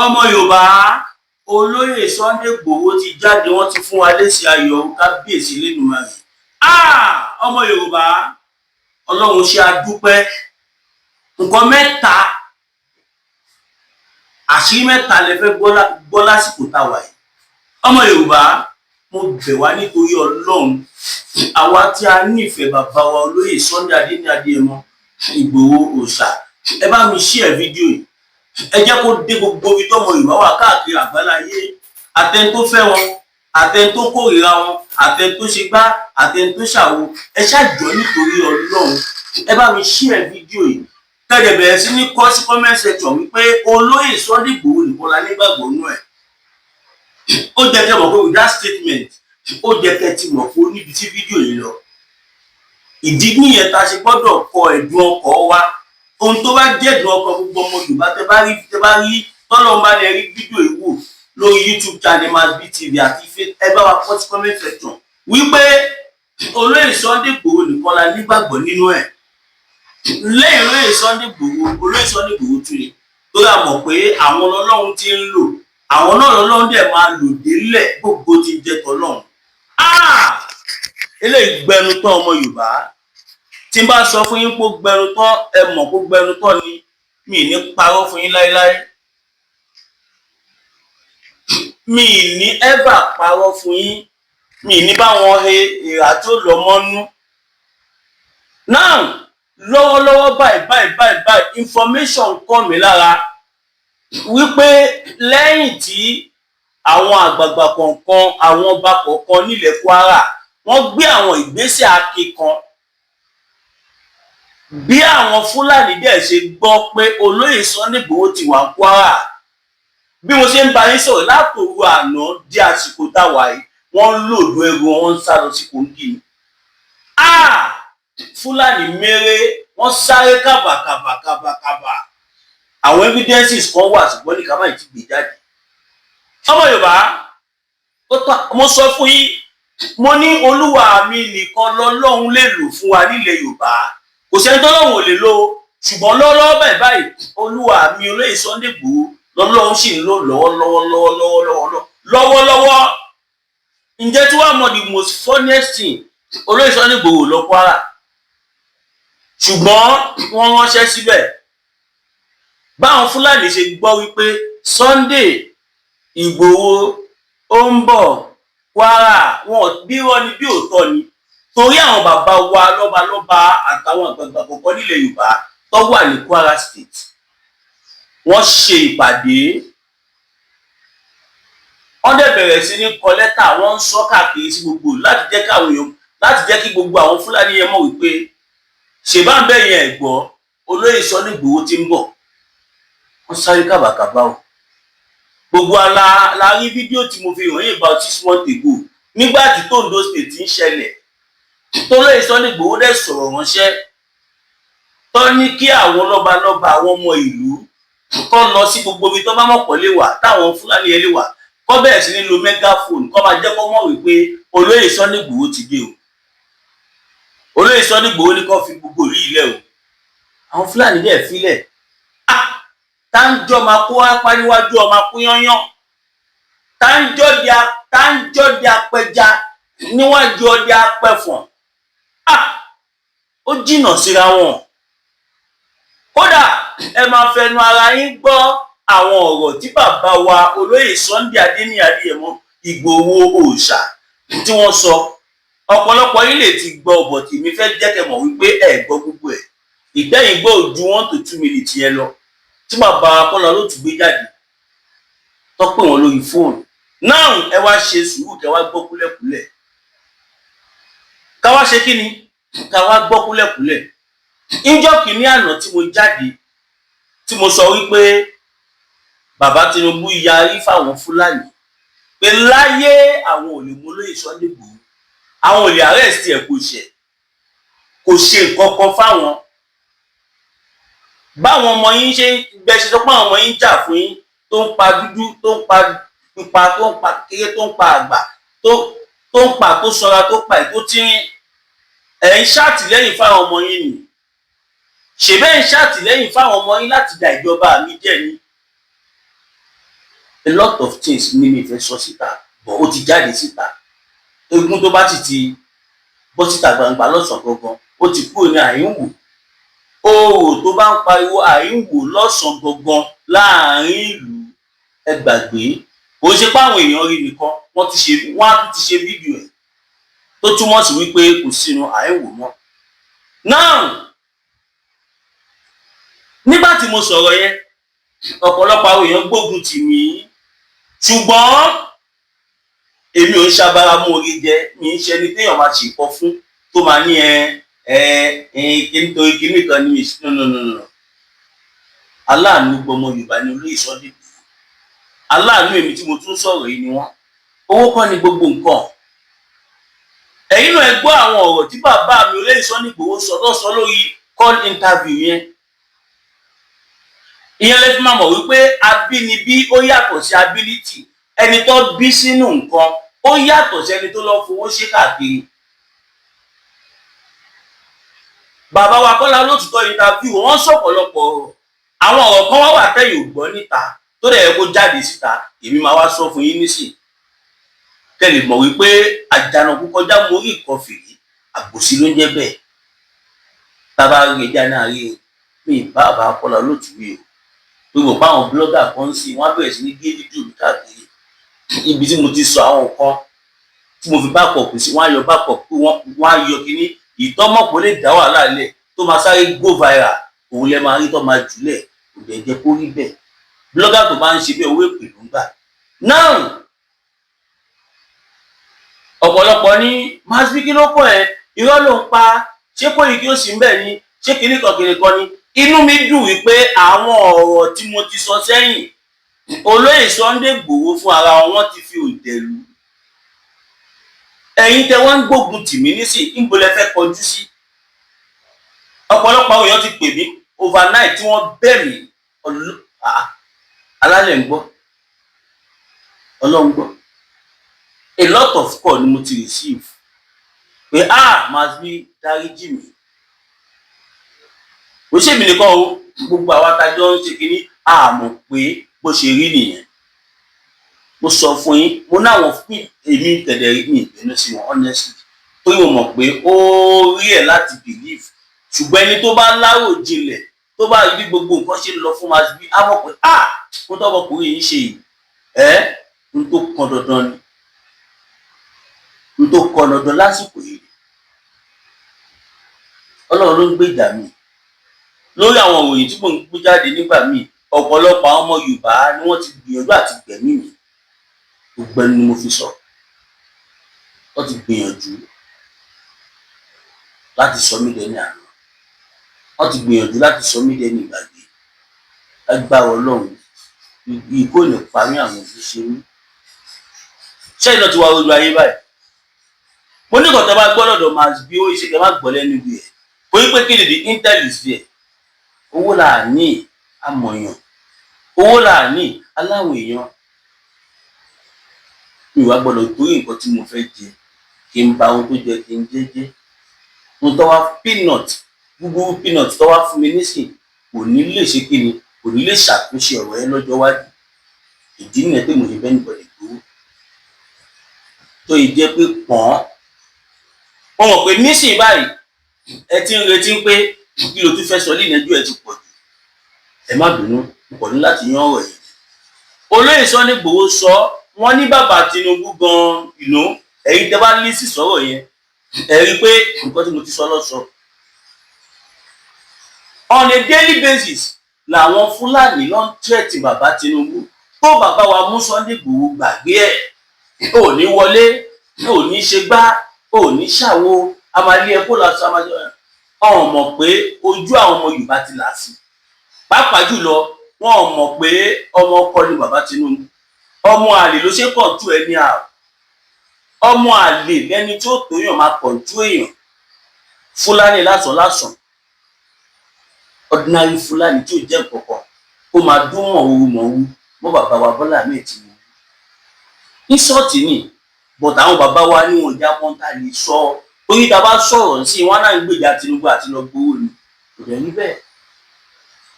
ọmọ Yorùbá olóyè Sunday Igboho ti jáde, wọ́n ti fún wa lésì ayọ̀ kábíyèsí Elédùmarè. Ọmọ Yorùbá Ọlọ́run ṣe àdúpẹ́. Nǹkan mẹ́ta, àṣírí mẹ́ta lẹ fẹ́ gbọ́ lásìkò tá wà yìí. Ọmọ Yorùbá mo bẹ̀ wá nítorí Ọlọ́run, àwa tí a nífẹ̀ẹ́ bàbá wa olóyè Sunday Adéyẹmọ Igboho Òòṣà, ẹ bá mi share fídíò yìí. Ẹ jẹ́ kó dé gbogbo ibi tọ́mọ Yorùbá wà káàkiri àgbáláyé. Àtẹni tó fẹ́ wọn, àtẹni tó kórìíra wọn, àtẹni tó ṣe gbá, àtẹni tó ṣàwo. Ẹ ṣàjọ nítorí Ọlọ́run, ẹ bá mi share fídíò yìí. Kẹ́dẹ̀ bẹ̀rẹ̀ sí ní kọ sí comment section wípé olóyè Sunday Igboho nìkan la nígbàgbọ́ nú ẹ̀. Ó jẹ́ kẹ́ mọ̀ pé with that statement, ó jẹ́ kẹ́ ti mọ̀ pé níbi tí fídíò yìí lọ. Ìdí nìyẹn tá ṣe gbọ́dọ̀ kọ ẹ̀dùn ọkọ̀ wa. Ohun tó bá jẹ́ ẹ̀dùn ọkọ̀ gbogbo ọmọ Yorùbá tẹ́ bá rí tọ́lọ́ bá lè rí fídíò yìí wò lórí YouTube channel Masbi TV àti ẹ bá wa kọ sí comment section wípé olóyè Sunday Igboho nìkan la nígbàgbọ́ nínú ẹ̀. Lẹ́yìn olóyè Sunday Igboho tún ni tó yà mọ̀ pé àwọn Ọlọ́run ti ń lò, àwọn náà lọ́lọ́run dẹ̀ máa lò délẹ̀ gbogbo ti jẹ́ tọ́lọ́run. Eléyìí gbẹnu tán ọmọ Yorùbá. Tí n bá sọ fún yín pé ó gbẹnu tán, ẹ mọ̀ pé ó gbẹnu tán ni. Mi ní parọ́ fún yín láéláé. Mi ní ever parọ́ fún yín. Mi ní báwọn ìhà tó lọ mọ́nú. Now lọ́wọ́lọ́wọ́ báyìí information kọ́ mi lára wípé lẹ́yìn tí àwọn àgbààgbà kọ̀ọ̀kan, àwọn ọba kọ̀ọ̀kan nílẹ̀ Kwara wọ́n gbé àwọn ìgbésẹ̀ akíkan, bí àwọn Fúlàní dẹ̀ ṣe gbọ́ pé olóyè Sunday Igboho ti wà Kwara. Bí mo ṣe ń bá yín sọ̀rọ̀ látòru àná di àsìkò táwa yìí, wọ́n ń lòdù ẹrù wọn ń sá lọ sí Kogi. Fúlàní méré, wọ́n sáré kàbàkàbà. Àwọn evidences kan wà ṣùgbọ́n ní kámáì ti gbé jáde. Ọmọ Yorùbá, mo sọ fún yín, mo ní Olúwa mi nìkan lọ́lọ́run lè lò fún wa nílẹ̀ Yorùbá. Kò sẹ́ni tọ́lọ́run ò lè lò, ṣùgbọ́n lọ́wọ́lọ́wọ́ báyìí Olúwa mi olóyè Sunday Igboho lọ́lọ́run sì ń lò lọ́wọ́lọ́wọ́. Ǹjẹ́ tí wàá mọ̀ the most funniest thing, olóyè Sunday Igboho lọ Kwara, ṣùgbọ́n wọ́n ránṣẹ́ síbẹ̀. Báwọn Fúlàní ṣe gbọ́ wípé Sunday Igboho ó ń bọ̀ Kwara, wọn bí wọ́n ní bí òótọ́ ni, torí àwọn bàbá wa lọ́balọ́ba àtàwọn àgbààgbà kọ̀ọ̀kan nílẹ̀ Yorùbá tó wà ní Kwara State. Wọ́n ṣe ìpàdé, wọ́n dẹ̀ bẹ̀rẹ̀ sí ní kọ lẹ́tà, wọ́n ń sọ káàkiri sí gbogbo láti jẹ́ kí gbogbo àwọn Fúlàní yẹn mọ̀ wípé ṣèbá ń bẹ̀yẹn ẹ̀gbọ́ olóyè Sunday Igboho ti ń bọ̀. Wọ́n sáré kàbàkàbà o. Gbogbo la rí fídíò tí mo fi hàn yín about 6 months ago nígbà tí Ondo State ń ṣẹlẹ̀. Olóyè Sunday Igboho dẹ̀ sọ̀rọ̀ ránṣẹ́ tó ní kí àwọn lọ́balọ́ba, àwọn ọmọ ìlú kó lọ sí gbogbo ibi tó bá mọ̀ pọ̀ lè wà, táwọn Fúlàní yẹn lè wà, kó bẹ̀rẹ̀ sí ní lo megaphone kó máa jẹ́ kó mọ̀ wípé olóyè Sunday Igboho ti dé o. Olóyè Sunday Igboho ní kó fi gbogbo ìlú ilẹ̀ o. Àwọn Fúlàní dẹ̀ filẹ̀. Táńjọ́ máa kó apá níwájú ọmọ akúnyányán. Táńjọ́ di apẹja níwájú ọdẹ apẹfọ̀n. Ó jìnnà síra wọn. Kódà ẹ máa fẹnu ara yín gbọ́ àwọn ọ̀rọ̀ tí bàbá wa olóyè Sunday Adéyẹmọ Igboho Òòṣà tí wọ́n sọ. Ọ̀pọ̀lọpọ̀ yín lè ti gbọ́ ọ̀bọ̀ tí mi fẹ́ jẹ́ kẹ́ mọ̀ wípé ẹ gbọ́ gbogbo ẹ̀. Ìgbẹ́yìn gbọ́ ojú 1 to 2 minutes yẹn lọ tí bàbá Akọ́lá ló tún gbé jáde tó pè wọ́n lórí fóònù. Náà ẹ wá ṣe sùúrù kẹ́ wá gbọ́ kúlẹ̀kúlẹ̀. Ká wá ṣe kí ni? Ká wá gbọ́ kúlẹ̀kúlẹ̀. Ìjọ́ kìíní àná tí mo jáde tí mo sọ wípé bàbá Tinubu yarí fáwọn Fúlàní pé láyé àwọn ò lè mú olóyè Sunday Igboho, àwọn ò lè arrest ẹ̀ kò ṣe nǹkan kan fáwọn. Báwọn ọmọ yín ṣe gbẹ̀ṣẹ̀ sọ pé àwọn ọmọ yín jà fún yín, tó ń pa dúdú, tó ń pa pupa, tó ń pa kékeré, tó ń pa àgbà, tó ń pa tó sanra, tó pa ètò tírín. Ẹ̀ ń ṣàtìlẹ́yìn fáwọn ọmọ yín ni. Ṣèbẹ́ ń ṣàtìlẹ́yìn fáwọn ọmọ yín láti da ìjọba mi jẹ́ ni. a lot of things ní mi fẹ́ sọ síta bọ̀ ó ti jáde síta. Eégún tó bá ti bọ́ síta gbangba lọ́sàn-án gangan ó ti kúrò ní àhínwò. Orò tó bá ń pariwo àhínwò lọ́sàn-án gangan láàrin ìlú, ẹ gbàgbé. Kò ń ṣe pé àwọn èèyàn rí nìkan, wọ́n á tún ti ṣe fídíò ẹ̀ tó túmọ̀ sí wípé kò sínú àhínwò mọ́. Now, nígbà tí mo sọ̀rọ̀ yẹn, ọ̀pọ̀lọpọ̀ àwọn èèyàn gbógun tì mí, ṣùgbọ́n èmi ò ń ṣabara mú orí jẹ, mi ń ṣe ẹni téèyàn máa ṣèkọ fún tó máa ní nítorí kinní kan ní no. Aláàánú gbọmọ Yorùbá ní Olóyè Sunday Igboho. Aláàánú èmi tí mo tún sọ̀rọ̀ yìí ni wọ́n. Owó kọ́ ni gbogbo nǹkan. Ẹ̀yin náà ẹ gbọ́ àwọn ọ̀rọ̀ tí bàbá mi Olóyè Sunday Igboho sọ lórí call interview yẹn. Ìyẹn lè fi máa mọ̀ wípé abínibí ó yàtọ̀ sí ability. Ẹni tó bí sínú nǹkan ó yàtọ̀ sí ẹni tó lọ fowó ṣe káàkiri. Bàbá wa Kọ́lá Olótùtọ́ interview wọ́n sọ̀pọ̀lọpọ̀ ọ̀rọ̀. Àwọn ọ̀rọ̀ kan wá wà tẹ́yìn ò gbọ́ níta tó dẹ̀ yẹ kó jáde síta. Èmi máa wá sọ fún yín nísìn. Kẹ́ lè mọ̀ wípé àjànàkú kọjá mórí ìkọfìrí, àgbòsí ló ń jẹ́ bẹ́ẹ̀. Tábà rí ẹja náà rí mi bàbá Kọ́lá Olótùtọ́ o. Gbogbo báwọn blogger kan sí wọ́n bẹ̀rẹ̀ sí ní gé fídíò mi káàkiri. Ibi tí mo ti sọ àwọn nǹkan tí mo fi backup sí, wọ́n á yọ backup, wọ́n á yọ kíní ìtọ́mọ̀pọ̀ lè dá wàhálà lẹ̀ tó máa sáré go viral, òun lẹ máa rí tó máa jùlẹ̀, kò dẹ̀ jẹ́ kó rí bẹ́ẹ̀. Blogger tó bá ń ṣe bẹ́ẹ̀ owó èpè ló ń gbà. Now, ọ̀pọ̀lọpọ̀ ní Masbi kí ló kọ́ ẹ, irọ́ ló ń pa, ṣé Koiki ó sì ń bẹ̀ ni, ṣé kinní kan ni. Inú mi dùn wípé àwọn ọ̀rọ̀ tí mo ti sọ sẹ́yìn, Olóyè Sunday Igboho fún ara wọn ti fi òǹtẹ̀ lù. Ẹ̀yin tẹ́ wọ́n ń gbógun tì mí nísìn, níbo lẹ fẹ́ kọjú sí? Ọ̀pọ̀lọpọ̀ àwọn èèyàn ti pè mí overnight tí wọ́n bẹ̀ mí. Alálẹ̀ ń gbọ́, Ọlọ́run gbọ́. A lot of call ni mo ti receive pé Masbi dáríjì mí. Ó ṣe mí nìkan o, gbogbo àwa tájọ́ ń ṣe kínní àmọ̀ pé bó ṣe rí nìyẹn. Mo sọ fún yín, mo náwọn fún èmi tẹ̀lé ní ìbínú sí wọn honestly, tó yóò mọ̀ pé ó rí ẹ̀ láti believe. Ṣùgbọ́n ẹni tó bá lárò jinlẹ̀, tó bá rí bí gbogbo nǹkan ṣe lọ fún Masbi, á mọ̀ pé mo tọ́mọkùnrin yìí ṣe yìí, n tó kan dandan ni, n tó kan dandan lásìkò yìí. Ọlọ́run ló ń gbèjà mi. Lórí àwọn òròyìn tí mò ń gbé jáde nígbà míì, ọ̀pọ̀lọpọ̀ àwọn ọmọ Yorùbá ni wọ́n ti gbìyànjú àti gbẹ̀mí mi. Gbogbo ẹni ni mo fi sọ. Wọ́n ti gbìyànjú láti sọ mí dẹni àná. Wọ́n ti gbìyànjú láti sọ mí dẹni ìgbàgbé. Agbára Ọlọ́run ìkó ní parí àwọn òṣìṣẹ́ mi. Ṣé iná ti wá ojú ayé báyìí? Mo ní kàn tẹ́ bá gbọ́ lọ́dọ̀ Masbi ó ṣe kẹ́ má gbọ́ lẹ́nu ibi ẹ̀. Kò yí pé kí ni the intel is there. Owó là ní amọ̀yàn, owó là ní aláwọ̀ èèyàn. Mi wá gbọ́dọ̀ torí nǹkan tí mo fẹ́ jẹ kí n ba ohun tó jẹ kí n jẹ́jẹ́. Mo tọ́ wá Google peanut tọ́ wá fún mi nísìn, kò ní lè ṣe kí ni, kò ní lè ṣàtúnṣe ọ̀rọ̀ ẹ lọ́jọ́ iwájú. Ìdí nìyẹn pé mo ṣe bẹ́ẹ̀ nìkan lè gbowó. Tó yìí jẹ́ pé pọ́n. Mo mọ̀ pé nísìn báyìí ẹ ti ń retí pé kí ló tún fẹ́ sọ lẹ́yìn ẹjọ́ ẹ ti pọ̀ jù. Ẹ má bínú, mo kọ̀ ní láti yan ọ̀rọ̀ yìí. Olóyè Sunday Igboho sọ, wọ́n ní bàbá Tinubu gan-an, ẹ̀yin tẹ́ bá ní sí sọ̀rọ̀ yẹn, ẹ rí i pé nǹkan tí mo ti sọ lọ́sọ. On a daily basis làwọn Fúlàní ló ń threat bàbá Tinubu. Tó bàbá wa mú Sunday Igboho gbàgbé ẹ̀, ò ní wọlé, ò ní ṣe gbá, ò ní ṣàwo, a máa lé ẹ kó lọ sọ ọ̀hún mọ̀ pé ojú àwọn ọmọ Yorùbá ti là sí. Pàápàá jùlọ wọn mọ̀ pé ọmọ ọkọ ni bàbá Tinubu. Ọmọ àlè ló ṣe kọ̀ǹtú ẹni àrùn. Ọmọ àlè lẹni tí ó tóyàn máa kọ̀ǹtú èèyàn. Fúlàní lásán. Ordinary Fúlàní tí ò jẹ́ nǹkankan. Ó máa dún mọ̀wúrú mọ́ bàbá wa Bọ́lá Ahmed Tinubu. Insult ni, but àwọn bàbá wa ní wọn já pọ́ńtà lè sọ. Torí tá a bá sọ̀rọ̀ sí wọn náà ń gbèjà Tinubu àti lọ gbowó ni. Kò dẹ̀ ní bẹ́ẹ̀.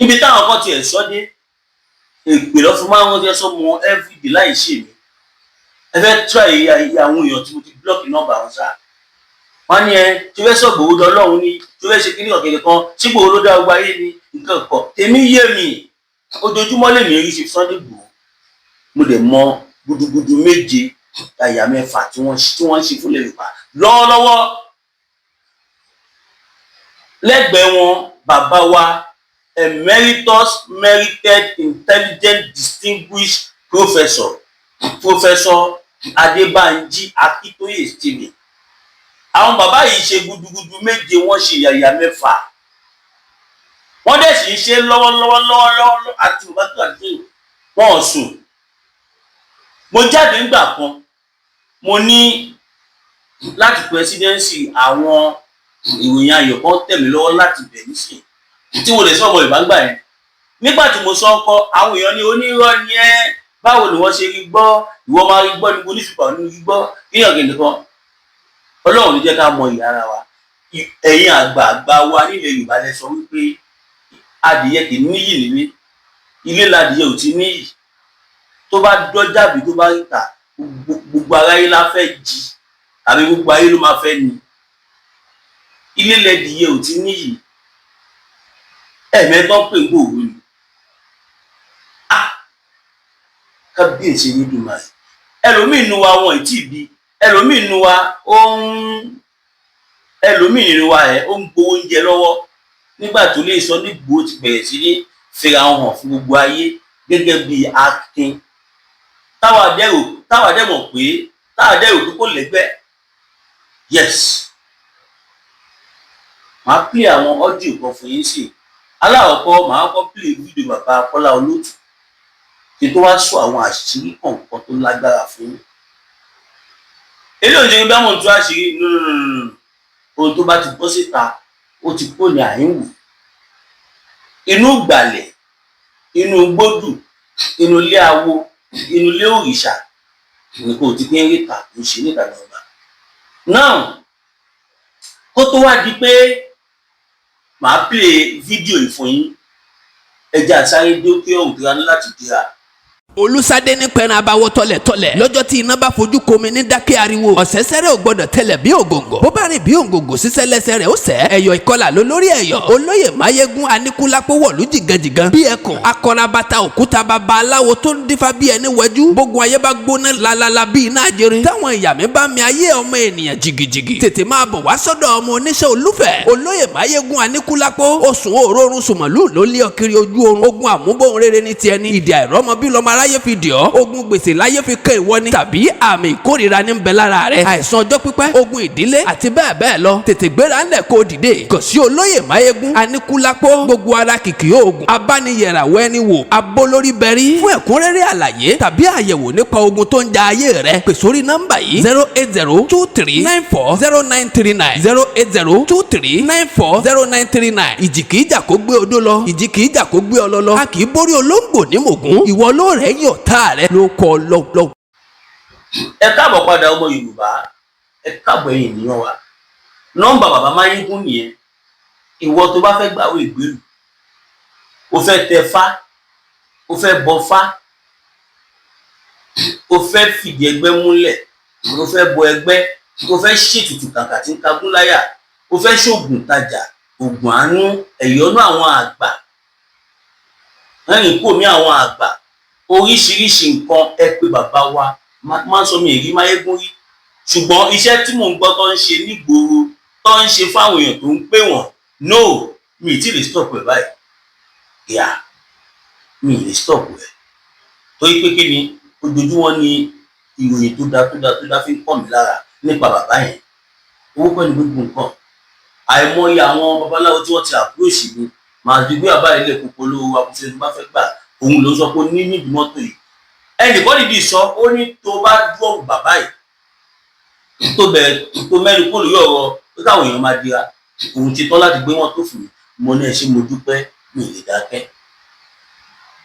Ibi táwọn kan tiẹ̀ sọ dé, èpè lọ fún máa ń jẹ́ sọ́mọ everyday láì ṣe mí ẹ fẹ́ try àwọn èèyàn tí mo ti block nọ́mbà wọn ṣá wọ́n ní tí ó fẹ́ sọ Ìgbòho dọ́lọ́run ní tí ó fẹ́ ṣe kíní ọ̀kẹ́kẹ́ kan tí Ìgbòho ló dá gbogbo ayé ní nǹkan kan tèmi yé mi ojoojúmọ́ lè ní rí ṣe Sunday Ìgbòho mo dẹ̀ mọ gudugudu méje àyà mẹ́fà tí wọ́n ń ṣe fún Yorùbá lọ́wọ́lọ́wọ́ lẹ́gbẹ̀ẹ́ wọn bàbá wa emeritus merited intelligent distinguished professor Adébánjí Akíntóyè Stephen àwọn bàbá yìí ṣe gudugudu méje wọ́n ṣe yàyà mẹ́fà wọ́n dẹ̀ sì ń ṣe lọ́wọ́lọ́wọ́ àti bàbá tó àti wọ́n sùn mo jáde nígbà kan mo ní láti presidency àwọn ìròyìn ayọ̀ kan tẹ̀ mí lọ́wọ́ láti bẹ̀ nísìn tí mo lè sọ ọmọ ìbágbà yẹn nígbà tí mo sọ ń kọ àwọn èèyàn ní onírọ́ ni ẹ́ báwo ni wọ́n ṣe rí gbọ́ ìwọ máa rí gbọ́ ní oníṣùpá ní rí gbọ́ kíyàn kìnìún kan Ọlọ́run ní jẹ́ ká mọ ìyá ara wa ẹ̀yin àgbààgbà wa nílẹ̀ Yorùbá lẹ sọ wípé adìyẹ kì í níyì nílé ilé ladìyẹ ò ti níyì tó bá dọ́jà bí tó bá rí ta gbogbo aráyé la fẹ́ jí àbí gbogbo ayé ló máa fẹ́ ni ilé lẹ́dìyẹ ò ti níyì ẹ̀mẹ́tọ́ pè gbòòrò ni kábíyèsí ní dùnmá ẹ̀ ẹlòmíì nu wa wọn ìtì bí ẹlòmíì nu wa ẹlòmíì nu wa ẹ̀ ó ń gbowó oúnjẹ lọ́wọ́ nígbà tó lè sọ nígbò ti bẹ̀rẹ̀ sí ní fira hàn fún gbogbo ayé gẹ́gẹ́ bí akin táwa dẹ̀mọ̀ pé kò lẹ́gbẹ́ yes màá play àwọn audio kan fún yín sí aláwọ̀kọ́ màá kọ́ play fídíò bàbá Kọ́lá Olótù kí tó wá sọ àwọn àṣírí kọ̀ọ̀kan tó lágbára fún yín ilé òjò bá mọ̀ tó àṣírí ohun tó bá ti bọ́ síta ó ti kó ní àyínwò inú gbàlẹ̀ inú gbódù inú ilé awo inú ilé òrìṣà ní kò ti pín ríta ló ṣe níta lọ́gbà náà kó tó wá di pé màá play fídíò ìfún yín ẹja sáré dókè ọ̀hún tí a ní láti dira. Olúṣadé ní pẹran abawọ tọlẹtọlẹ lọ́jọ́ tí iná bá fojú komi ní dákẹ́ ariwo ọ̀sẹ̀sẹ̀rẹ̀ ò gbọ́dọ̀ tẹlẹ̀ bí ògòǹgò bó bá rìn bí ògòǹgò sísẹ́ lẹ́sẹ̀ rẹ̀ ó sẹ́ ẹ̀yọ̀ ìkọlà ló lórí ẹ̀yọ̀ olóyè Máyégún Aníkúlápó wọ̀lú jìgànjìgàn bí ẹkùn akọrabata òkúta baba aláwo tó ń dífá bí ẹni wẹjú bógun ayé bá gbóná lalala bí iná àjẹrin táwọn ìyàmí bá mi ayé ọmọ ènìyàn jìgìjìgì tètè máa bọ̀ wá sọ́dọ̀ ọmọ oníṣẹ́ olúfẹ̀ olóyè Máyégún Aníkúlápó osùn òórùn sùmọ̀lú ló lé ọkiri ojú oorun ogun àmúbọ̀n rere ní tiẹ̀ ní ìdí àìrọ́mọ bí lọ́mọ aráyé fi dì ọ́ ogun gbèsè láyé fi kẹ́ ìwọ ni tàbí àmì ìkórìíra ní bẹ lára rẹ àìsàn ọjọ́ pípẹ́ ogun ìdílé àti bẹ́ẹ̀ bẹ́ẹ̀ lọ tètè gbéra ńlẹ̀ kó dìde kàn sí olóyè Máyégún Aníkúlápó gbogbo ara kìkì oògùn abániyẹ̀ràwọ̀ ẹni wò abolórí bẹ̀rí fún ẹ̀kúnrẹ́rẹ́ àlàyé tàbí àyẹ̀wò nípa ogun tó ń ja ayé rẹ pè sórí nọ́mbà yìí 08023940939 08023940939 ìjì kìí jà kó gbé odó lọ ìjì kìí jà kó gbé ọlọ lọ a kìí borí olóńgbò ní mògún ìwọ ló rẹ̀ yọ̀ tá rẹ ló kọ lọ́wọ́. ẹ káàbọ̀ padà ọmọ Yorùbá ẹ káàbọ̀ ẹ̀yin ènìyàn wa nọ́mbà bàbá Máyégún nìyẹn ìwọ tó bá fẹ́ gbàwé ìgbélú o fẹ́ tẹ fá o fẹ́ bọ fá o fẹ́ fìdí ẹgbẹ́ múlẹ̀ o fẹ́ bọ ẹgbẹ́ o fẹ́ ṣètùtù kàkà tí ń kagún láyà o fẹ́ ṣoògùn tajà ògùn àánú ẹ̀yọ́nú àwọn àgbà ẹ̀yìn kò mí àwọn àgbà oríṣiríṣi nǹkan ẹ pé bàbá wa máa ń sọ mi èrí Máyégún rí ṣùgbọ́n iṣẹ́ tí mò ń gbọ́ tó ń ṣe nígboro tó ń ṣe fáwọn èèyàn tó ń pè wọ́n no mi ì tí lè stop ẹ̀ báyìí ìyá mi ì lè stop ẹ̀ torí pé kí ni ojoojúmọ́ ni ìròyìn tó dá fi ń kàn mí lára nípa bàbá yẹn owó pẹ̀lú gbogbo nǹkan àìmọye àwọn babaláwo tí wọ́n ti àpúròṣì mi màá dìgbé bàbá ilé kòkó lówó akúṣe tó bá fẹ́ gbà òun ló sọ pé ní níbi mọ́tò yìí ẹnìkan dìdí sọ ó ní tó bá dúró bàbá yìí tó mẹ́rin kó lórí ọ̀rọ̀ pé káwọn èèyàn máa dira òun ti tán láti gbé wọn tó fún mi mo ní ẹ ṣé mo dúpẹ́ mi ì lè dákẹ́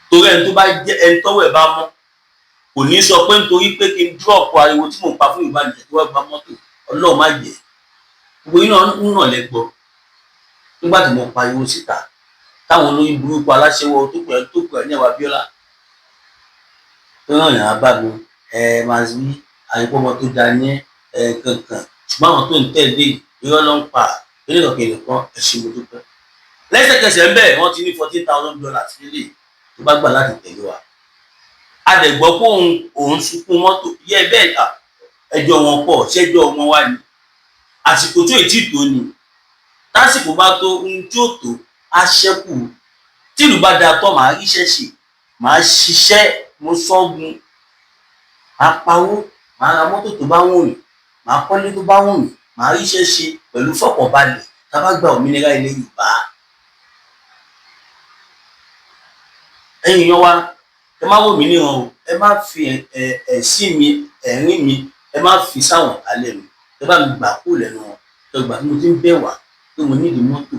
torí ẹni tó bá jẹ́ ẹni tọ́wọ́ ẹ̀ bá mọ́ kò ní sọ pé nítorí pé kí n dúrọ̀pù ariwo tí mò ń pa fún ìbànújẹ́ tó wá gba mọ́tò Ọlọ́run má jẹ́ gbogbo iná ń ràn lẹ́gbọ́ nígbà tí mo pariwo síta táwọn olóyìn burúkú aláṣẹwọ tó pẹ̀ ní ẹ̀wà Abíọ́lá tó ràn yàn á bá mi máa rí àyípọ́mọ tó da ní kankan ṣùgbọ́n àwọn tó ń tẹ̀lé irọ́ ló ń pa eléyọ̀kẹ̀lẹ̀ kan ẹ̀ṣin mo dúpẹ́. lẹ́sẹ̀kẹsẹ̀ ń bẹ̀ wọ́n ti ní $14,000 sílẹ̀ tó bá gbà láti tẹ̀lé wa. a dẹ̀ gbọ́ pé òun sunkún mọ́tò yẹ bẹ́ẹ̀ ta ẹjọ́ wọn pọ̀ ṣẹ́jọ́ wọn wá ní àsìkò tó ètí tó ni tásìkò bá tó ohun tí ó tó á ṣẹ́kù tìlú bá da tọ́ màá ríṣẹ́ ṣe màá ṣiṣẹ́ mo sọ́gun màá pawó màá ra mọ́tò tó bá wùn mí màá kọ́lé tó bá wùn mí màá ríṣẹ́ ṣe pẹ̀lú fọkànbalẹ̀ tá a bá gba òmìnira ilẹ̀ Yorùbá. ẹ̀yin yan wa ẹ má wò mí níran o ẹ má fi ẹ̀sìn mi ẹ̀rín mi ẹ má fi sáwọn alẹ́ mi ẹ bá mi gbà kú lẹ́nu wọn ẹ gbà tí mo ti ń bẹ̀ wá pé mo nídìí mọ́tò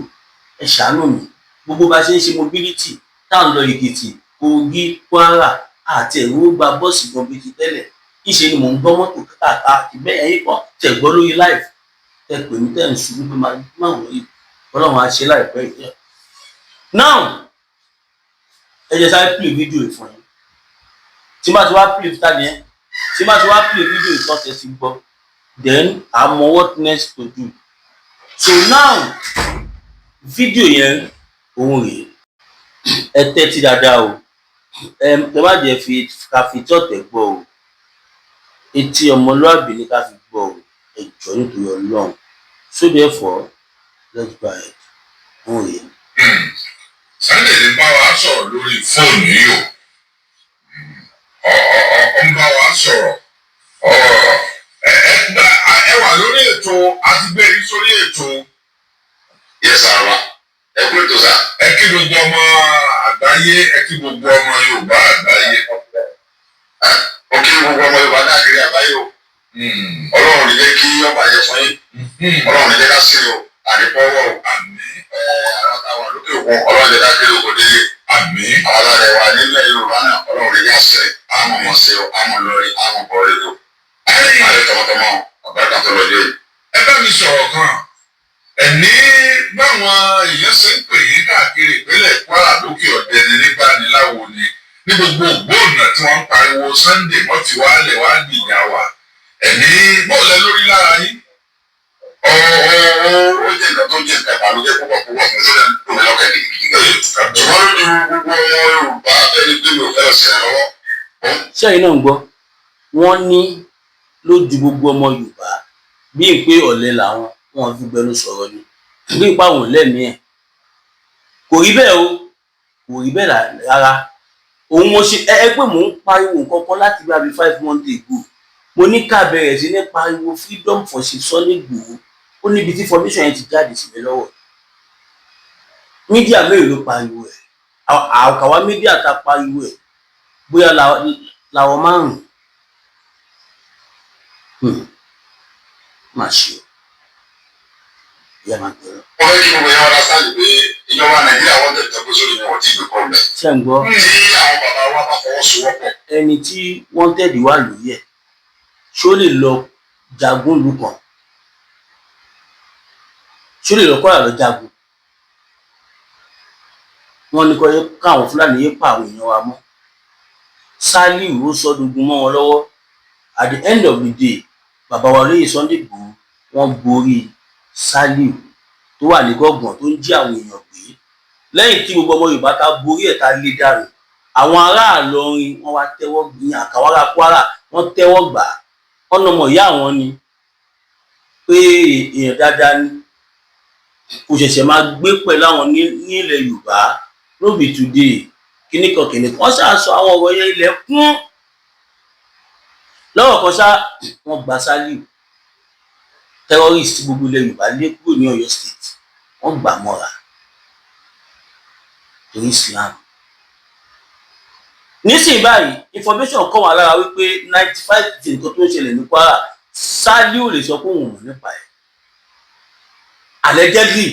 ẹ ṣàánú mi gbogbo bá ṣe ń ṣe mobility tá à ń lọ Èkìtì Kogi Kwara àti ẹ̀rọ gba bọ́ọ̀sì gan bíi ti tẹ́lẹ̀ ìṣe ni mò ń gbọ́ mọ́tò káàkiri bẹ́ẹ̀ ẹ̀yìn kan tẹ̀ gbọ́ lórí live tẹ̀ pè mí tẹ̀ ń ṣubú pé máa wọ̀ yìí Ọlọ́run á ṣe láìpẹ́ yìí. now ẹ jẹ́ sáré play fídíò ìfọ̀n yẹn tí bá ti wá play tàbí ẹ tí bá ti wá play fídíò ìtọ́tẹ̀ ti gbọ́ then I'm what next to do. so now fídíò yẹn òun rèé ẹ tẹ́tí dáadáa o ẹ má jẹ́ ká fi tọ́tẹ̀ gbọ́ o etí ọmọlúàbí ni ká fi gbọ́ o ẹ jọ̀ọ́ nítorí Ọlọ́run so therefore let's go ahead òun rèé. Sunday lè bá wa sọ̀rọ̀ lórí fóònù yìí o ń bá wa sọ̀rọ̀ ẹ wà lórí ètò àti gbẹ̀rí sórí ètò yẹsàrà ẹ kúrò tó sá ẹ kí gbogbo ọmọ àgbáyé ẹ kí gbogbo ọmọ Yorùbá àgbáyé ó kí gbogbo ọmọ Yorùbá káàkiri àgbáyé o Ọlọ́run ní jẹ́ kí ọba yẹ fún yín Ọlọ́run ní jẹ́ ká sí o àdìpọ́wọ́ àmì àwọn táwọn lókè òkun Ọlọ́run jẹ́ ká kéré òkun délé àmì àwọn alẹ́ wa nílẹ̀ Yorùbá náà Ọlọ́run ní ká sẹ́ àwọn ọmọ sí o àwọn lọ́ọ̀rì àwọn bọ̀ọ̀rì o alẹ́ tọmọtọmọ ọ̀gá kan tó lọ dé. ẹ bá mi sọ̀rọ̀ kan ẹ̀ní báwọn èèyàn ṣe ń pè yín káàkiri ìpínlẹ̀ Kwara lókè ọ̀dẹ ní nígbàníláwo ni ní gbogbo ògbóònà tí wọ́n ń pariwo Sunday wọ́n ti wálẹ̀ wá gbìyà wà ẹ̀ní bọ́ọ̀lẹ́ lórí lára yín. ó jẹ́ nǹkan tó jẹ́ nǹkan ìbànújẹ́ púpọ̀ fún mi lọ́kẹ́ gidigidi. ṣùgbọ́n lójú gbogbo ọmọ Yorùbá bẹ́ẹ̀ ni pé mi ò fẹ́ ọ̀sẹ̀ lọ́wọ́. sẹ́yìn náà ń gbọ́ wọ́n ní lójú gbogbo ọmọ Yorùbá bíi pé ọ̀lẹ làwọn wọn fi gbẹnu sọ̀rọ̀ ni bí ipa wọn lẹ́mìí ẹ̀ kò rí bẹ́ẹ̀ o kò rí bẹ́ẹ̀ rárá òun mo ṣe ẹ pé mò ń pariwo nǹkan kan láti bí abi 5 months ago mo ní ká bẹ̀rẹ̀ sí ní pariwo freedom for Sunday Igboho ó níbi tí information yẹn ti jáde sí mi lọ́wọ́ mídíà mélòó ló pariwo ẹ̀ àkàwá mídíà ta pariwo ẹ̀ bóyá làwọn márùn-ún máa ṣe ìyá máa gbẹ̀rọ. wọ́n fẹ́ kí gbogbo yẹn wọ́n lásán pé ìjọba Nàìjíríà wọ́n tẹ̀ tẹ́ pé sórí ni wọ́n ti gbé kọ́ mẹ́. ṣé ń gbọ́. tí àwọn bàbá wa bá fọwọ́sowọ́pọ̀. ẹni tí wọ́n tẹ̀dí wà lóye ẹ̀ ṣó lè lọ jagun ìlú kan ṣó lè lọ kọ́ra lọ jagun wọ́n ní kọ́ káwọn Fúlàní yé pa àwọn èèyàn wa mọ́ Sàlíù ó sọdọ̀gùn mọ́ wọn lọ́wọ́ at the end of the day bàbá wa olóyè Sunday Igboho wọ́n borí Sàlíù tó wà ní gọ́gàn tó ń jí àwọn èèyàn gbé lẹ́yìn tí gbogbo ọmọ Yorùbá ta borí ẹ̀ ta lé dànù àwọn ará Ìlọrin wọ́n wá tẹ́wọ́ gbìn àkàwárà Kwara wọ́n tẹ́wọ́ gbà ọ̀nà ọmọ ìyá àwọn ni pé èèyàn dáadáa ni kò ṣẹ̀ṣẹ̀ máa gbé pẹ̀lú àwọn nílẹ̀ Yorùbá no be today kíníkan wọ́n ṣàṣọ àwọn ọ̀rọ̀ yẹn ilẹ̀ kún lọ́wọ́ kan ṣá wọ́n gba Sàlíù terrorist gbogbo ilẹ̀ Yorùbá lé kúrò ní Ọ̀yọ́ state wọ́n gbà mọ́ra torí Islam nísìnyí báyìí information kọ́ wà lára wípé 95% nǹkan tó ń ṣẹlẹ̀ ní Kwara Sàlíù lè sọ pé òun mọ̀ nípa ẹ̀ allegedly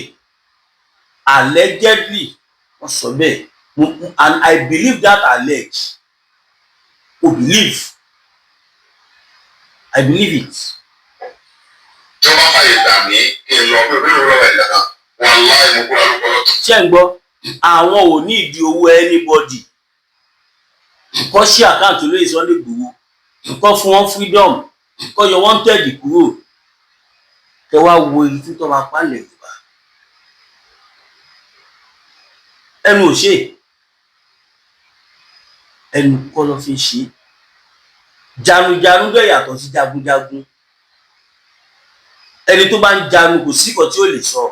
wọ́n sọ bẹ́ẹ̀ and I believe that allege I believe it. tí wọ́n bá fàyè gbà mí kí n lọ pé bí lóòrọ̀ ẹ̀ lẹ́nà wọn láì mú kúrò lóko lọ́tọ̀. ṣé ń gbọ́ àwọn ò ní ìdí owó anybody kọ́ sí àkáǹtì olóyè Sunday Igboho kọ́ fún wọn freedom kọ́ yọ wanted kúrò kẹ wá wo èyí tó tọ́ máa pálẹ̀ Yorùbá ẹnu ò ṣe ẹnu kọ́ ló fi ṣe jagunjagun bẹ́ẹ̀ yàtọ̀ sí jagunjagun ẹni tó bá ń jagun kò sí nǹkan tí ó lè sọ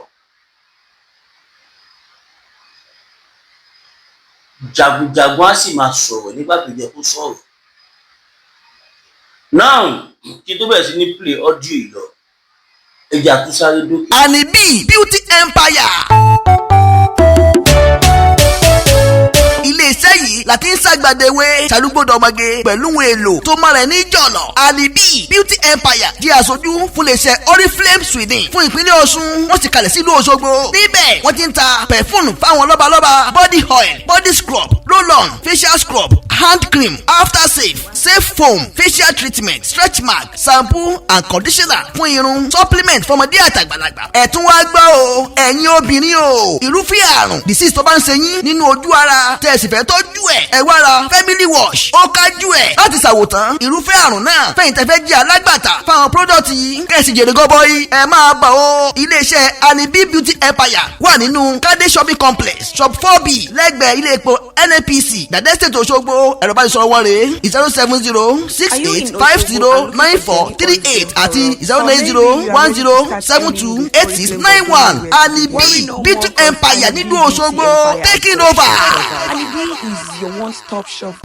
jagunjagun á sì máa sọ̀rọ̀ nígbà tó yẹ kó sọ̀rọ̀ now kí tó bẹ̀rẹ̀ sí ní play audio yìí lọ ẹja tó sáré dókè. Anibi Beauty Empire. Ilé-iṣẹ́ yìí láti ń ṣàgbàdéwé ṣàlùgbọ́dọ̀ ọmọge pẹ̀lú ohun èlò tó máa rẹ̀ ní jọ̀lọ̀. Anibi Beauty Empire di aṣojú fún iléeṣẹ́ Oriflame Sweden fún ìpínlẹ̀ Ọ̀ṣun. Wọ́n ti kalẹ̀ sílùú Òṣogbo. Níbẹ̀ wọ́n ti ń ta pẹ̀fúmù fáwọn lọ́balọ́ba body oil body scrub roll-on facial scrub hand cream after safe foam facial treatment stretch mark shampoo and conditioner fún irun supplement fọmọdé àtàgbàlagbà. ẹ̀tún wá gbọ́ o ẹ̀yin obìnrin o irúfẹ́ àrùn disease tó bá ń ṣe yín nínú ojú ara tẹ̀sí fẹ́ tọ́jú ẹ̀ ẹ wá ra family wash ó kájú ẹ̀ láti ṣàwòtán irúfẹ́ àrùn náà fẹ̀yìn tẹ́ fẹ́ jẹ́ alágbàtà fáwọn product yìí kẹ̀sì jèrè gọbọi ẹ máa bà ó iléeṣẹ́ Anibi Beauty Empire wà nínú Kade shopping complex shop 4B lẹ́gbẹ̀ẹ́ ilé epo NNPC Dàdé State Òṣogbo ẹ̀rọ bá ti sọ̀rọ̀ wọ́n rèé 07068509438 àti 09010728691 Anibi Beauty Empire nílùú Òṣogbo taking over. Anibi is your one-stop shop.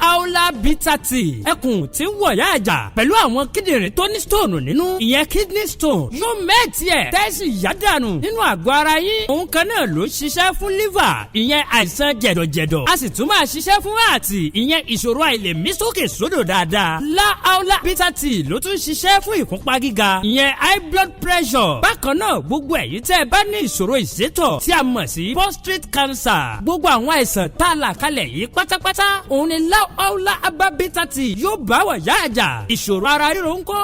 Aula bitter tea ẹkùn tí ń wọ̀yá àjà pẹ̀lú àwọn kíndìnrín tó ní stone nínú ìyẹn kidney stone yóò mẹ́ẹ̀tì ẹ̀ tẹ́sí yádànù nínú àgọ́ ara yín òun kan náà ló ṣiṣẹ́ fún liver ìyẹn àìsàn jẹ̀dọ̀jẹ̀dọ̀ a sì tún máa ṣiṣẹ́ fún ààtì ìyẹn ìṣòro àìlèmí sókè sódò dáadáa Aula bitter tea ló tún ṣiṣẹ́ fún ìfúnpá gíga ìyẹn high blood pressure bákan náà gbogbo ẹ̀yin tẹ́ ẹ bá ní ìṣòro ìsétọ̀ tí a mọ̀ sí prostate cancer gbogbo àwọn àìsàn tá a là kalẹ̀ yìí pátápátá òun ni Aula Aba Bitter Tea yóò bá wà yá àjà ìṣòro ara ríro ńkọ́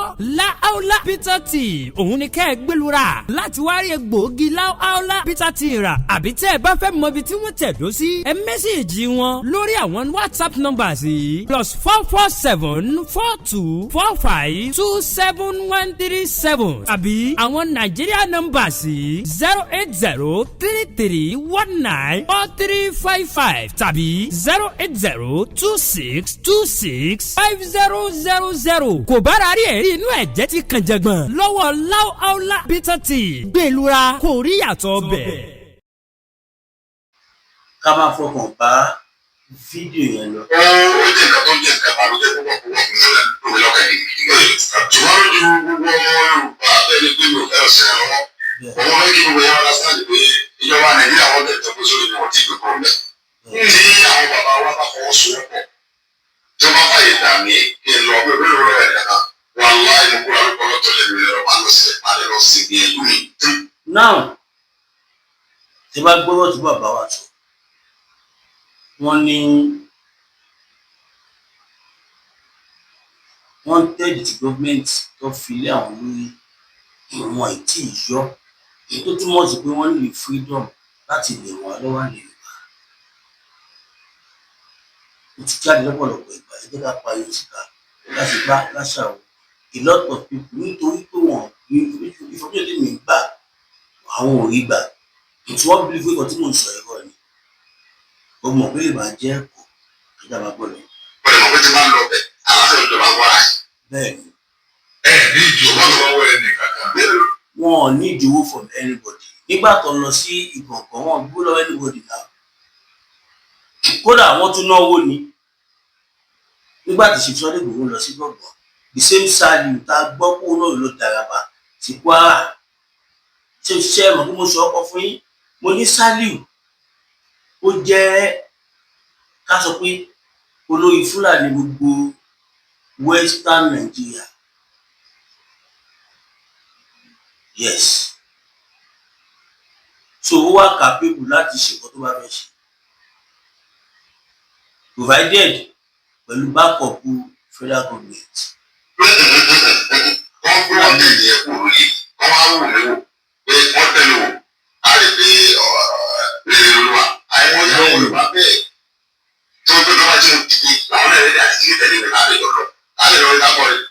Aula Bitter Tea òun ni kẹ́ ẹ gbẹlura láti wá rí egbòogi Aula Bitter Tea rà àbí tẹ́ ẹ bá fẹ́ mọ ibi tí wọ́n tẹ̀dó sí ẹ mẹ́sẹ̀gì wọn lórí àwọn WhatsApp numbers yìí +44742452737 àbí àwọn Nigeria numbers yìí 08033194355 tàbí 08026265000 kò bára rí ẹ̀rí inú ẹ̀jẹ̀ ti kàn jẹ̀gbọ̀n lọ́wọ́ Aula Bitter Tea gbẹ̀lura kò rí yàtọ̀ bẹ̀. ká máa fọkàn bá fídíò yẹn lọ. ó jẹ́ nǹkan tó jẹ́ nǹkan àrùn jẹ́ púpọ̀ púpọ̀ fún mi lọ́kàn yìí. ṣùgbọ́n lójú gbogbo ọmọ Yorùbá ẹni pé mi ò fẹ́ ọ̀sẹ̀ ẹ̀rọ òun ló kí gbogbo yàrá sáàlì pé ìjọba Nàìjíríà wọ́n tẹ̀ tọ́kọ́ sórí ni wọ́n ti gbé kúrò lẹ̀. tí àwọn bàbá wa bá fọwọ́sowọ́pọ̀ tí wọ́n bá fàyè dà mí kí n lọ pé bí lóore ẹ̀ dáná wà láì mú kúrò àlùkò lọ́tọ̀ lẹ́nu ẹ̀rọ máa lọ sí máa lọ sí gbìyànjú mi. now tí bá gbọ́dọ̀ tí bàbá wa sọ wọ́n ní wọ́n tẹ́lẹ̀ tí gọ́ọ̀mẹ̀ntì tó fi lé àwọn lórí ìwọ̀n ìtì ìyọ́ tó túmọ̀ sí pé wọ́n ní freedom láti lè wọ́n lọ́wọ́ lè gbà ó ti jáde lọ́pọ̀lọpọ̀ ìgbà ẹgbẹ́ ká pa yóò síta láti gbá láṣà o a lot of people nítorí pé wọ́n ìfọ́jú tí mi gbà àwọn ò rí gbà tí wọ́n bí fún ìkọ̀ tí mò ń sọ ẹ̀rọ ni ó mọ̀ pé lè máa jẹ́ ẹ̀kọ́ ìjà máa gbọ́dọ̀. wọ́n lè mọ̀ pé tí máa ń lọ bẹ̀ aláfẹ́ ìjọba wà á. bẹ́ẹ̀ni. ẹ ní ìjọba lọ́wọ́ ẹnì kankan. wọn ò ní ìdíwó from anybody nígbà tó lọ sí ìgbọ̀ngàn wọn gbó lọ́wọ́ anybody náà kódà wọ́n tún náwó ni nígbà tí ṣètò Sunday Igboho lọ sí gbọ̀ngàn the same Saliu tá a gbọ́ kó náà ló daraba sí Kwara ṣé ṣiṣẹ́ mọ̀ kí mo sọ ọkọ fún yín mo ní Saliu ó jẹ́ ká sọ pé olórí Fúlàní gbogbo Western Nigeria yes so ó wà capable láti ṣe nǹkan tó bá fẹ́ ṣe provided pẹ̀lú backup federal government. wọ́n gbé wọn tẹ̀lé ẹ̀kọ́ lórí wọ́n wá wò mí wò pé wọ́n tẹ̀lé wò á lè pe rere olúwa àìmọ̀ ìyàwó Yorùbá bẹ́ẹ̀ ti tẹ̀lé mi láti lọ láti lọ ìdábọ̀ rẹ̀.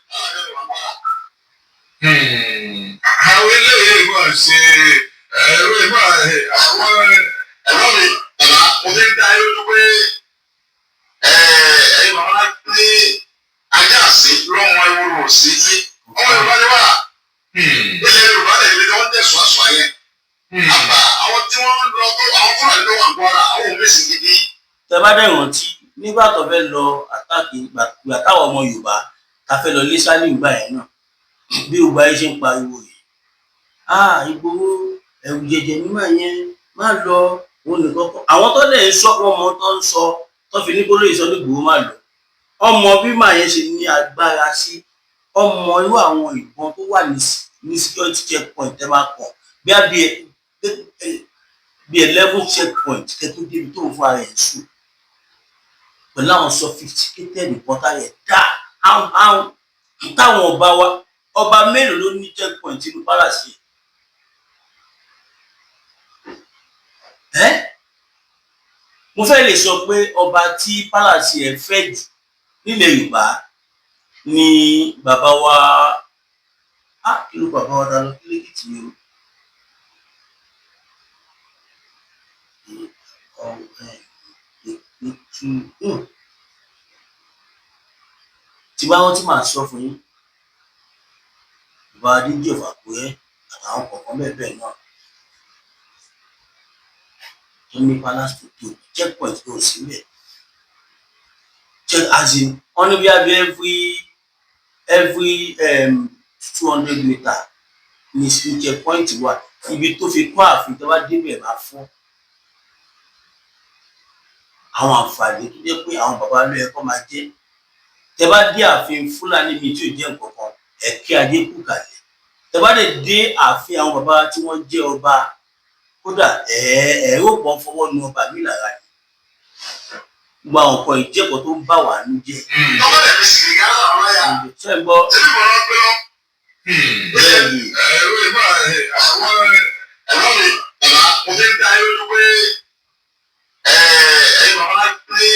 Àwọn eléyìí máa ṣe ẹ̀rọ ìmọ̀ àwọn ẹ̀rọ mi bàbá mo fi ń dá yóò tó pé ẹ̀yin bàbá ní ajá sí lọ́wọ́ ewúro sí yí ọmọ Yorùbá ni wà ilẹ̀ Yorùbá lè ní wọ́n tẹ̀sùn àṣọ yẹn àgbà àwọn tí wọ́n lọ tó àwọn fúlàní ló wà gbọ́ra àwọn òmèsì gidi. tẹ bá dẹ̀ rántí nígbà tó fẹ́ lọ àtàkì ìgbà táwọn ọmọ Yorùbá ta fẹ́ lọ lé sálì ìgbà yẹn náà bí Yorùbá yìí ṣe ń pariwo yìí Ìgbòho ẹ̀rù jẹjẹ mímọ yẹn má lọ òun nìkan kọ́ àwọn tó dẹ̀ ń sọ wọn mọ tó ń sọ tó fi ní kó lóye sọ ní Ìgbòho má lọ ọmọ bí màá yẹn ṣe ní agbára sí ọmọ irú àwọn ìbọn tó wà ní security checkpoint tẹ máa kàn bí 11 checkpoint kẹtó débi tó ń fún ara ẹ̀ sùn pẹ̀lú àwọn sophisticated reporter yẹn táwọn ọba mélòó ló ní checkpoint inú palace mo fẹ́ lè sọ pé ọba tí palace ẹ̀ fẹ́ jù nílẹ̀ Yorùbá ni bàbá wa kí ló bàbá wa dá lọ kí lèkìtì yìí tí bá wọn tí màá sọ fún yín bàbá adéjì ọ̀fà pé àtàwọn kọ̀ọ̀kan bẹ́ẹ̀ bẹ́ẹ̀ náà tó ní palace tó checkpoint tó sílẹ̀ check as in wọ́n ní bí every 200 meter ní checkpoint wà ibi tó fi kọ́ àfin tó bá débẹ̀ bá fọ́ àwọn àǹfààní tó jẹ́ pé àwọn bàbá ló ẹ̀kọ́ máa jẹ́ tẹ bá dé ààfin Fúlàní mi tí ò jẹ́ nǹkan kan ẹ̀kẹ́ ajé kù kalẹ̀ tẹ bá dé ààfin àwọn bàbá tí wọ́n jẹ́ ọba kódà ẹ̀rọ pọ̀ fọwọ́ nu ọba mi lára ni gba ọ̀pọ̀ ìjẹ́kọ̀ọ́ tó ń bà wá ní jẹ́. ọmọ rẹ̀ fi sì yára ọ̀rọ̀ yà. ṣé ń gbọ́. ṣé mo rán pé ọ́. bẹ́ẹ̀ni. ẹ̀rọ ìmọ̀ àwọn ẹ̀rọ mi bàbá mo fi ń dá yóò tó pé ẹ̀yin bàbá ní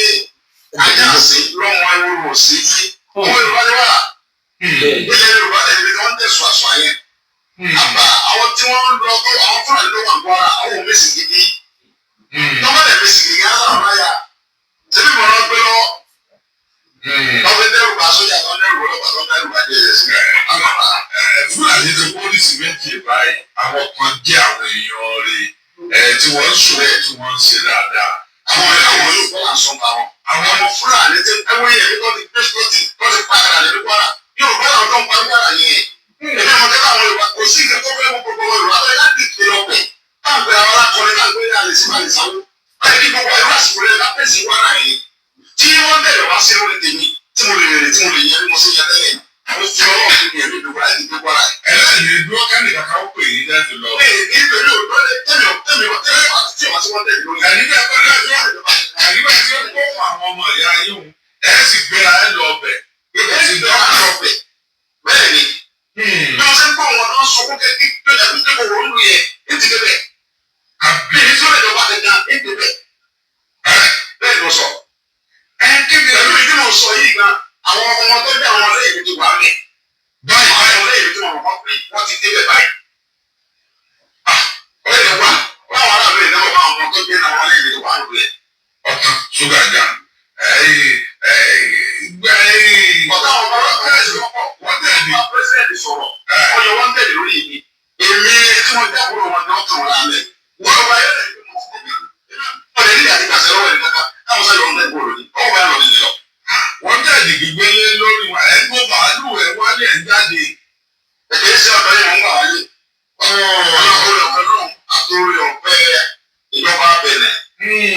ajá sí lọ́wọ́ ewúro sí yí ọmọ Yorùbá ni wà. ilẹ̀ Yorùbá lè ní wọ́n tẹ̀sùn àṣọ yẹn àgbà àwọn tí wọ́n lọ tó àwọn fúlàní ló wà gbọ́ra àwọn òmèsì gidi ọmọ rẹ̀ fi sì yára ọ̀rọ̀ yà. Ṣébí mo rán pé lọ́wọ́ lọ́wọ́ dẹ́rù bá sójà tó dẹ́rù ọlọ́pàá tó dẹ́rù bá jẹ́ ẹ̀sìn Fúlàní ní pólísì méjì báyìí àwọn kan jẹ́ àwọn èèyàn rẹ̀ tí wọ́n ń sùn rẹ̀ tí wọ́n ń ṣe dáadáa. Àwọn yóò kọ́ àṣọ pa wọn. Àwọn ọmọ Fúlàní tí ẹwọ́n yẹn tó ti gbé tó ti padà lẹ́nu Kwara yóò bá àwọn tó ń pa Kwara yẹn. Èmi àwọn tẹ́lẹ̀ àwọn Yorùbá kò sí ìkẹ́kọ̀ọ́ fẹ́ mú gbogbo Yorùbá bẹ́ẹ̀ láti kí lọ pẹ̀. Káàpẹ̀ àwọn alákọ̀ọ́lẹ̀ káàpẹ̀ yà lè sí máa lè sáwó. Báyìí ní gbogbo ẹ̀rọ àsìkò rẹ̀ lápẹ̀ sí Kwara yẹn. Tí wọ́n bẹ̀rẹ̀ wá sí orí tèmi tí mo lè rìn tí mo lè yẹn bí mo ṣe yẹ tẹ́lẹ̀ mo fi ọlọ́run fi yẹn níbi wá láti gbé Kwara. Ẹlẹ́yìn dúró kẹ́ni kàkà ó pè yín láti lọ. Bẹ́ẹ̀ ni ìbẹ̀rẹ̀ òdò tẹ́mi àti tí wọ́n ti wọ́n tẹ̀lé lórí. Àníbẹ̀ tí ó kó àwọn ọmọ ìyá yín o ẹ sì gbéra ẹ lọ ọbẹ̀. Bẹ́ẹ̀ ni bẹ́ẹ̀ ni bí wọ́n ṣe ń gbọ́ wọn náà sọ fún kẹ́kí tó dàbí tó kọ̀ wọ́n lù yẹ ní ti débẹ̀. Àbí ní tí ó lè jọba àtẹ̀gá ní ti débẹ̀. Bẹ́ẹ̀ ni mo sọ. Pẹ̀lú ìdí mo sọ yìí gan àwọn ọmọ tó dé àwọn ọlẹ́yìn mi ti wà mí. Báyìí àwọn ọlẹ́yìn mi ti wà wọ́n pé wọ́n ti débẹ̀ báyìí. Ọlẹ́yìn wa báwọn aráàlú yìí náà bá àwọn tó dé àwọn ọlẹ́yìn mi ti wà lóye. Ọ̀tán ṣúgà jà ọ̀tá ọmọ ọlọ́pàá ẹ̀sìn lọ́pọ̀ wọ́n tẹ̀lé ní pírẹsidẹ̀ntì sọ̀rọ̀ wọ́n yọ wọ́n tẹ̀lé lórí ìní. Èmi tí wọ́n jẹ́ àbúrò wọn ni wọ́n tún wọn lálẹ́. Wọ́n lọ bá yẹn lẹ́yìn tó mọ̀ fún mi. Wọ́n lè nígbà tí gbàsẹ́ lọ́wọ́ ẹ̀ nígbà táwọn sọ̀rọ̀ ọ̀nà ìgbò lónìí. Ọwọ́ bá yẹn lọ nílẹ̀ lọ. Wọ́n tẹ̀lé gbígbé lórí wọn ẹ̀ gbọ́ bàálù ẹ̀ wálé ẹ̀ jáde. Ẹ̀jẹ̀ sí ọ̀dọ́ yẹn wọ́n gbà wáyé. Àtòrí ọ̀fẹ́ ìjọba bẹ̀rẹ̀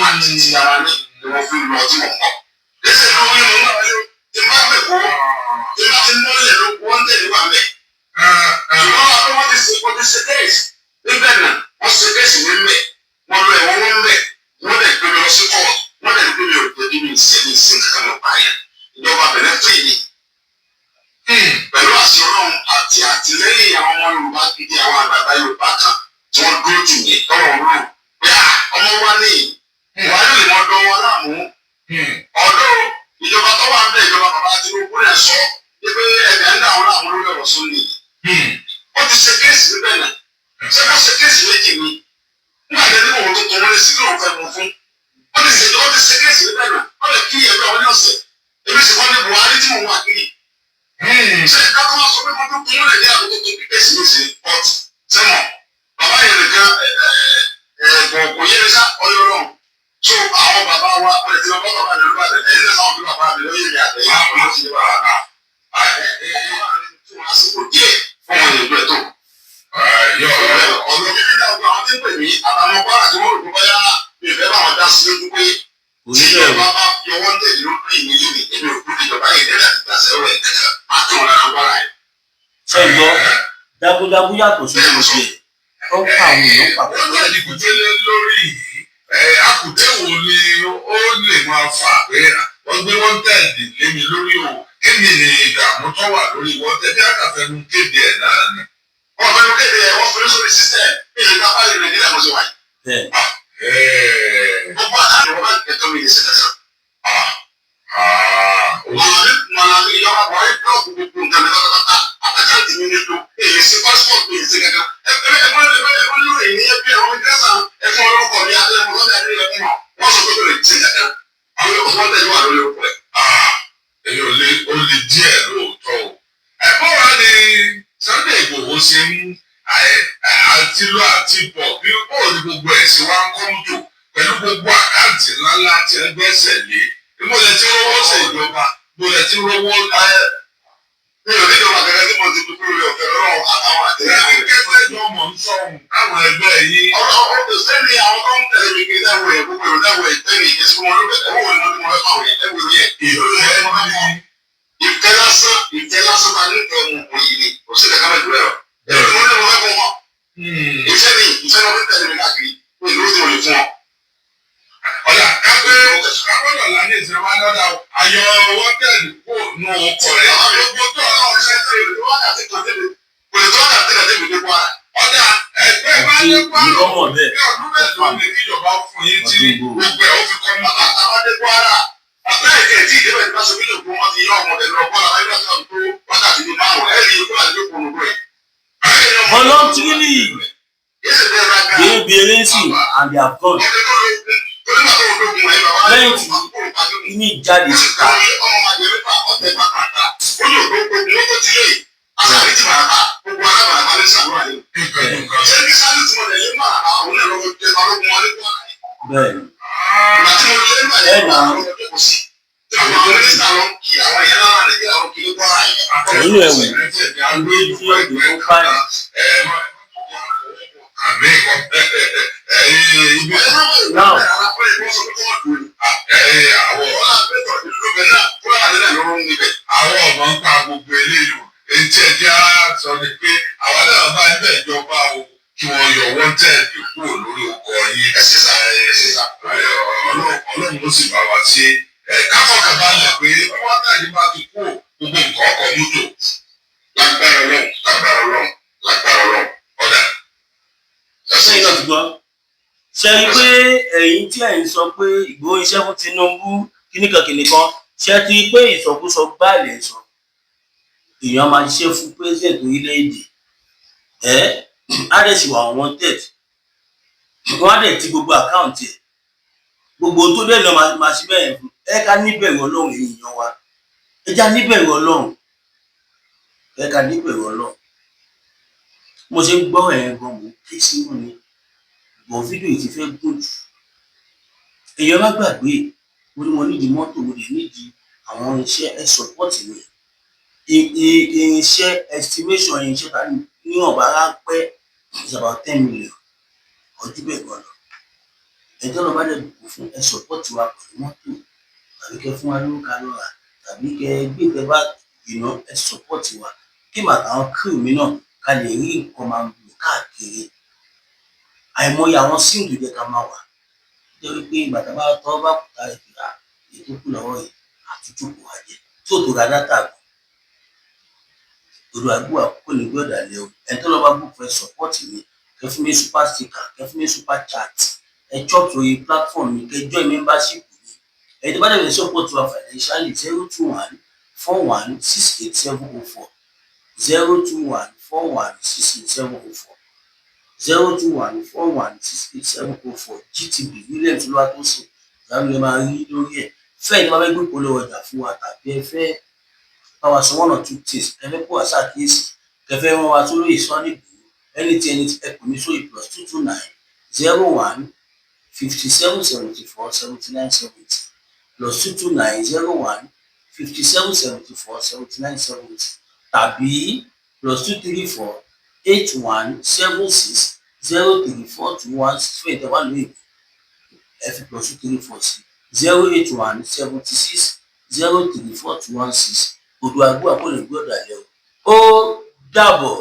àti tìyàrá ní ìwọ̀n fi lọ tí wọ́n kọ́. Ẹsẹ̀ ló ń mú àwọn yóò ti máa bẹ̀ kó ti máa ti mọ́lẹ̀ ló wọ́n tẹ̀lé wà mẹ́. Ṣùgbọ́n àwọn wọ́n ti ṣe kéèsì níbẹ̀ náà wọ́n ṣe kéèsì ní mẹ́ wọ́n lọ ẹ̀wọ̀n wọn mẹ́ wọ́n lè gbé mi lọ sí kọ́ wọ́n lè gbé mi ò gbé mi sí kankan lọ báyà ìjọba bẹ̀rẹ̀ fún ìní. Pẹ̀lú àṣẹ Ọlọ́run àti àtìlẹ́yìn àwọn ọmọ Yorùbá gidi àwọn àgbàgbà Yorùbá kan tí wọ́n dúró tì mí tọ́wọ́ rú pé ọmọ wa ní ìwádìí lè mọ dán wọn láàmú. Ọ̀dọ́ ìjọba tó wà ń bẹ ìjọba wọ́n lè ní àkókò tó bí bẹ́ẹ̀ sí ní sí pọ́t sẹ́wọ̀n bàbá yẹn nìkan kò yẹ ní sá ọyọ náà so àwọn bàbá wa wọ́n lè ti lọ bá bàbá mi lọ́wọ́ àtẹ̀lẹ́ ẹ̀yìn náà sáwọn bí bàbá mi lọ́wọ́ yẹn àtẹ̀lẹ́ àwọn ọmọ ti yẹ bàbá náà àsìkò díẹ̀ fún wọn lè gbẹ tó. ọ̀nà bíbí dàgbà àwọn tí ń pè mí àtàwọn bá àti wọn rò bóyá mi ò fẹ́ bá wọn dá sí lójú pé tí ìjọba bá yọ wọ́n tẹ̀lé lórí ìnílù ní èmi ò kúrò ìjọba yìí lẹ́yìn àti gbàsẹ́ rẹ̀ kẹ̀kẹ́ àti wọn lára wàrà yìí. ṣe gbọ́ dágúdágú yàtọ̀ sí oṣù ẹ̀ ó ń pa àwọn èèyàn papọ̀. wọ́n náà ní kùtẹ́lẹ̀ lórí yìí àkùtẹ́ wo ni ó lè máa fà pé wọ́n gbé wọ́n tẹ̀lé lémi lórí o kí ni ìdààmú tó wà lórí wọ́n tẹ̀lé àkàfẹ́nu kéde ẹ̀ náà ni. wọ́n fẹ́nu kéde ẹ̀ wọ́n fẹ́nu sórí sísẹ̀ bí ìlú kápá lè rìn nílẹ̀ mọ́sí wáyé. gbogbo àtàlù wọn bá tẹ̀tọ́ mi ní sẹ́kẹ̀sán. mọ̀nàmí ìjọba buhari búlọ̀kù gbogbo nǹkan mi pátápátá àtàkàtì mi nílò èyí sí pásítọ̀tù èyí sí kankan. ẹgbẹ́ lórí ìníyẹn bí ẹ̀rọ ìdẹ́sà ẹ̀fọn olórúkọ mi àtẹ̀lẹ́mọ̀ lọ́dà ní ilẹ̀ fún wọn sọ pé kò lè ti kankan. àwọn yóò fọ́n tẹ̀lé wà lórí òkú ẹ̀. èyí ó lè díẹ̀ lóòótọ́ o. ẹ̀fọ́ wa ni Sunday Igboho ṣe ń àti lọ àti bọ̀ bí bóò ni gbogbo ẹ̀ ṣe wá ń kọ́ mọ́tò pẹ̀lú gbogbo àkáǹtì ńláńlá tí ẹ gbẹ́sẹ̀ lé ìmọ̀lẹ̀ tí rówó ṣe ìjọba ìmọ̀lẹ̀ tí rówó láyé. mi ò ní ìjọba gẹ́gẹ́ tí mo ti dúró rẹ̀ ọ̀fẹ́ lọ́wọ́ àtàwọn àtẹ̀lẹ́ kẹ́kẹ́ ìjọ mọ̀ ń sọ̀rùn káwọn ẹgbẹ́ yìí. ọ̀rọ̀ sẹ́ni àwọn tó ń tẹ̀lé mi kí dáwọ̀ ẹ̀ gbogbo ẹ̀ dáwọ̀ ẹ̀ tẹ́lẹ̀ ìjẹ́sí wọn ló bẹ̀rẹ̀ owó ìmọ̀ tí mo fẹ́ fáwọn ẹ̀ ẹ̀wọ̀ yẹn. ìfẹ́ lásán ta ní ìfẹ́ mu òyìn ni kò sí kẹ̀kẹ́ mẹ́jọ rẹ̀ ẹ̀rọ tí wọ́n lé mo fẹ́ fún wọn. ìfẹ́ ni wọ́n fi tẹ̀lé mi káàkiri ní ìlú tí mo lè fún wọn. ọ̀dà kápẹ́ kápẹ́lọ̀ lánàá ìṣẹ́ wa lọ́dà ayọ̀ wọ́tẹ̀lì kò nù ọkọ̀ rẹ̀. gbogbo tó ọlọ́run ṣe ṣe wákàtí kan tẹ́lẹ̀ kò lè tó wákàtí kan tẹ́lẹ̀ dé kwara. ọ̀dà ẹgbẹ́ bá dé kwara ní ọdún mẹ́tọ́ ní kíjọba fún yín tí gbogbo ẹ̀ ó fi kọ́ mọ́ àtàwọn dé kwara. àtàlẹ́kẹ̀ tí ìdíbẹ̀ tí wọ́n ṣe wílò fún wọn ti yọ ọmọdé lọ bọ́lá ayélujára tó wákàtí ní márùn-ún ẹ̀rí ikú àti ìkùnú rẹ̀. voluntarily they bèrèsì and they have gone. lẹ́yìn tí inú ìjáde síta. bẹ́ẹ̀ni nínú ẹ̀wù ìwé tí ọ̀dọ́ tó báyìí. Now, àwọn ọmọ ń pa gbogbo eléyìí etí ẹjẹ sọ ni pé àwọn náà bá ń bẹ̀ ìjọba o kí wọ́n yọ wọ́n tẹ̀lé kúrò lórí ọkọ̀ yìí ọlọ́run ló sì bá wa ṣe káfọ́kànbalẹ̀ pé wọ́n tẹ̀lé bá ti kú gbogbo nǹkan ọkọ̀ mọ́tò lágbára ọlọ́run ọ̀dà. sẹ́yìn náà ti gbọ́ ṣe rí pé ẹ̀yin tí ẹ̀yin sọ pé Ìgbòho iṣẹ́ fún Tinubu kíníkan ṣe ti pé ìsọkúsọ gbáàlẹ̀ sọ èèyàn máa ṣiṣẹ́ fún president orílẹ̀-èdè á dẹ̀ sì wà wọ́n tẹ̀ wọ́n á dẹ̀ ti gbogbo àkáǹtì ẹ̀ gbogbo tó dẹ̀ lọ máa ṣe bẹ́ẹ̀ fún ẹ ká níbẹ̀rù Ọlọ́run èèyàn wa ẹ já níbẹ̀rù Ọlọ́run ẹ ká níbẹ̀rù Ọlọ́run mo ṣe ń gbọ́ ẹ̀ gan mo ké sínú ni bọ̀ fídíò yìí ti fẹ́ gùn jù èèyàn má gbàgbé mo nídìí mọ́tò mo lè nídìí àwọn iṣẹ́ ẹ̀ sọ́pọ́ọ̀tì mi irinṣẹ́ estimation irinṣẹ́ ta ní ọ̀bá ráńpẹ́ is about 10 million ọdún bẹ́ẹ̀ gan lọ ẹjọ́ lọ́ba dẹ̀ dùkú fún ẹ̀ sọ́pọ́ọ̀tì wa pẹ̀lú mọ́tò tàbí kẹ́ fún wa lówó ká lọ́ra tàbí kẹ́ gbé ìtẹ́ bá ìná ẹ̀ sọ́pọ́ọ̀tì wa kí màtà àwọn crew mi náà ká lè rí nǹkan máa ń lò káàkiri àìmọye àwọn síǹdù jẹ́ ká máa wà nítorí pé ìgbàdá bá tọ́ bá kúta ìfìlà ètò kù lọ́wọ́ yìí àtúntò kò wá jẹ tí ò tó ra dátà gbọ́ olùwàgbọ́ àkókò ní gbọ́dọ̀ àlẹ́ o ẹni tó lọ́ bá bù fẹ́ sọ́pọ́ọ̀tì mi kẹ́ fún mi super sticker kẹ́ fún mi super chat ẹ chop lórí platform mi kẹ́ join membership mi ẹni tó bá dẹ̀ support wa financially 02141687040 02141687040 02141687040 GTB Williams Olúwatósìn ìyáwó lè máa rí lórí ẹ̀ fẹ́ ìjọba fẹ́ gbé polówó ọjà fún wa tàbí ẹ fẹ́ báwa sọ one or two things ẹ fẹ́ kó wá ṣàkíyèsí kẹfẹ́ wọn wá sórí ìsọ́nì Ìgbòho ẹni tí ẹ pè mí sórí +229 01 57 74 79 70 +229 01 57 74 79 70 tàbí +234 81 76 03 421 fún ìtẹ́wá lóyè ẹ fi +234 sí 081 76 03 421 6 odò àgbò àpò lè gbọ́dọ̀ àlẹ́ o ó dàbọ̀.